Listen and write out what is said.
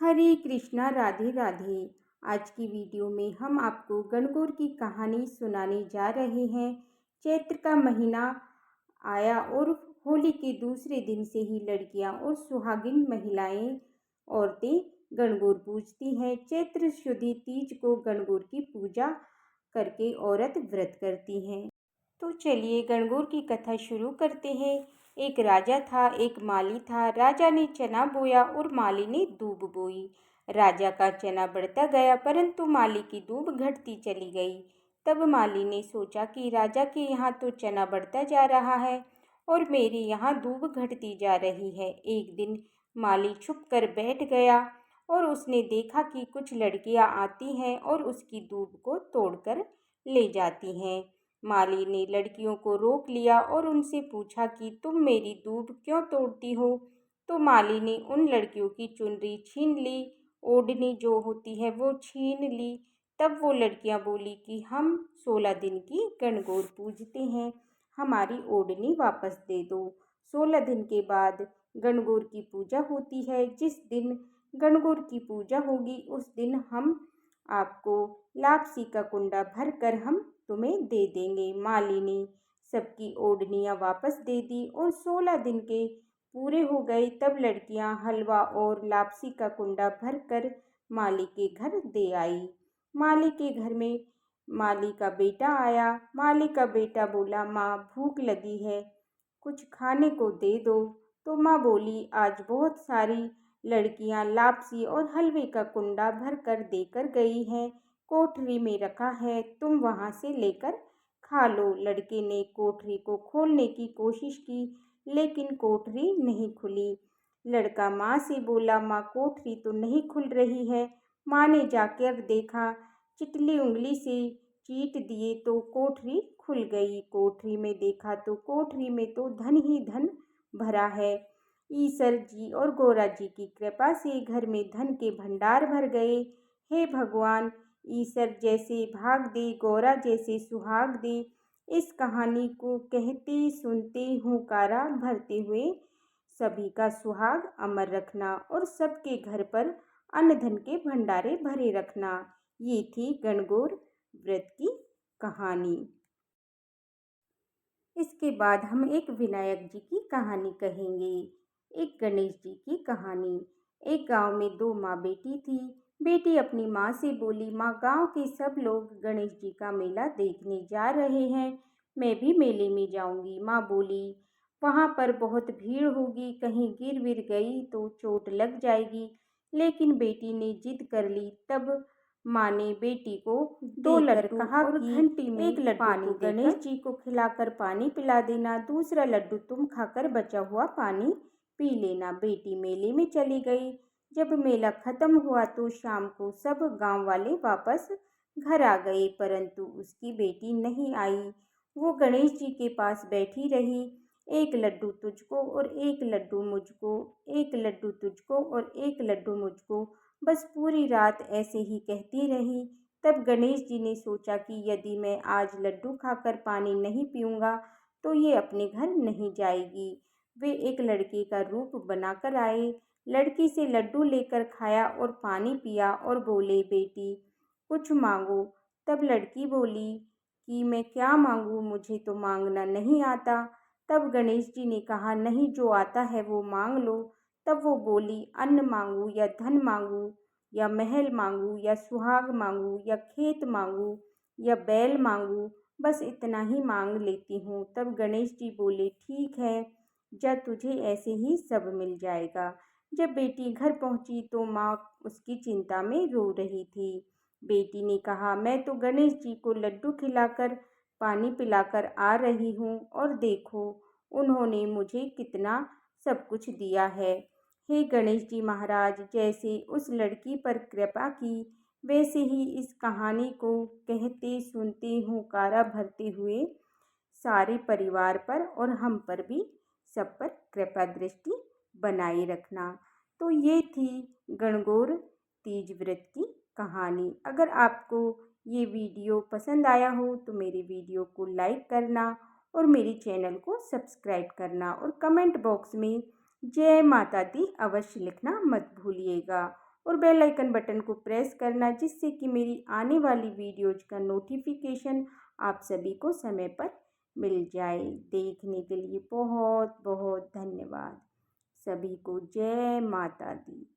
हरे कृष्णा, राधे राधे। आज की वीडियो में हम आपको गणगौर की कहानी सुनाने जा रहे हैं। चैत्र का महीना आया और होली के दूसरे दिन से ही लड़कियां और सुहागिन महिलाएं औरतें गणगौर पूजती हैं। चैत्र शुद्धि तीज को गणगौर की पूजा करके औरत व्रत करती हैं। तो चलिए गणगौर की कथा शुरू करते हैं। एक राजा था, एक माली था। राजा ने चना बोया और माली ने दूब बोई। राजा का चना बढ़ता गया परंतु माली की दूब घटती चली गई। तब माली ने सोचा कि राजा के यहाँ तो चना बढ़ता जा रहा है और मेरे यहाँ दूब घटती जा रही है। एक दिन माली छुप कर बैठ गया और उसने देखा कि कुछ लड़कियां आती हैं और उसकी दूब को तोड़कर ले जाती हैं। माली ने लड़कियों को रोक लिया और उनसे पूछा कि तुम मेरी दूब क्यों तोड़ती हो। तो माली ने उन लड़कियों की चुनरी छीन ली, ओढ़नी जो होती है वो छीन ली। तब वो लड़कियां बोली कि हम 16 दिन की गणगौर पूजते हैं, हमारी ओढ़नी वापस दे दो। 16 दिन के बाद गणगौर की पूजा होती है। जिस दिन गणगौर की पूजा होगी उस दिन हम आपको लापसी का कुंडा भर कर हम तुम्हें दे देंगे। माली ने सबकी ओढ़नियाँ वापस दे दी और 16 दिन के पूरे हो गए। तब लड़कियां हलवा और लापसी का कुंडा भर कर माली के घर दे आई। माली के घर में माली का बेटा आया। माली का बेटा बोला, माँ भूख लगी है, कुछ खाने को दे दो। तो माँ बोली, आज बहुत सारी लड़कियां लापसी और हलवे का कुंडा भर कर देकर गई हैं, कोठरी में रखा है, तुम वहां से लेकर खा लो। लड़के ने कोठरी को खोलने की कोशिश की लेकिन कोठरी नहीं खुली। लड़का माँ से बोला, माँ कोठरी तो नहीं खुल रही है। माँ ने जाकर देखा, चिटली उंगली से चीट दिए तो कोठरी खुल गई। कोठरी में देखा तो कोठरी में तो धन ही धन भरा है। ईश्वर जी और गौरा जी की कृपा से घर में धन के भंडार भर गए। हे भगवान, ईश्वर जैसे भाग दे, गौरा जैसे सुहाग दे। इस कहानी को कहते सुनते हुंकारा भरते हुए सभी का सुहाग अमर रखना और सबके घर पर अन्न धन के भंडारे भरे रखना। ये थी गणगौर व्रत की कहानी। इसके बाद हम एक विनायक जी की कहानी कहेंगे। एक गणेश जी की कहानी। एक गांव में दो माँ बेटी थी। बेटी अपनी माँ से बोली, माँ गांव के सब लोग गणेश जी का मेला देखने जा रहे हैं, मैं भी मेले में जाऊंगी। माँ बोली, वहां पर बहुत भीड़ होगी, कहीं गिर विर गई तो चोट लग जाएगी। लेकिन बेटी ने जिद कर ली। तब माँ ने बेटी को दो लड्डू कहा और घंटी में एक लड्डू पानी गणेश जी को खिलाकर पानी पिला देना, दूसरा लड्डू तुम खाकर बचा हुआ पानी पी लेना। बेटी मेले में चली गई। जब मेला खत्म हुआ तो शाम को सब गांव वाले वापस घर आ गए परंतु उसकी बेटी नहीं आई। वो गणेश जी के पास बैठी रही। एक लड्डू तुझको और एक लड्डू मुझको, एक लड्डू तुझको और एक लड्डू मुझको, बस पूरी रात ऐसे ही कहती रही। तब गणेश जी ने सोचा कि यदि मैं आज लड्डू खाकर पानी नहीं पीऊँगा तो ये अपने घर नहीं जाएगी। वे एक लड़के का रूप बनाकर आए, लड़की से लड्डू लेकर खाया और पानी पिया और बोले, बेटी कुछ मांगो। तब लड़की बोली कि मैं क्या मांगूँ, मुझे तो मांगना नहीं आता। तब गणेश जी ने कहा, नहीं, जो आता है वो मांग लो। तब वो बोली, अन्न मांगू या धन मांगू या महल मांगू या सुहाग मांगू या खेत मांगू या बैल मांगू, बस इतना ही मांग लेती हूँ। तब गणेश जी बोले, ठीक है, जा तुझे ऐसे ही सब मिल जाएगा। जब बेटी घर पहुंची तो माँ उसकी चिंता में रो रही थी। बेटी ने कहा, मैं तो गणेश जी को लड्डू खिलाकर पानी पिलाकर आ रही हूँ और देखो उन्होंने मुझे कितना सब कुछ दिया है। हे गणेश जी महाराज, जैसे उस लड़की पर कृपा की वैसे ही इस कहानी को कहते सुनते हुंकारा भरते हुए सारे परिवार पर और हम पर भी सब पर कृपा दृष्टि बनाए रखना। तो ये थी गणगौर तीज व्रत की कहानी। अगर आपको ये वीडियो पसंद आया हो तो मेरे वीडियो को लाइक करना और मेरे चैनल को सब्सक्राइब करना और कमेंट बॉक्स में जय माता दी अवश्य लिखना मत भूलिएगा। और बेल आइकन बटन को प्रेस करना, जिससे कि मेरी आने वाली वीडियोज का नोटिफिकेशन आप सभी को समय पर मिल जाए। देखने के लिए बहुत बहुत धन्यवाद। सभी को जय माता दी।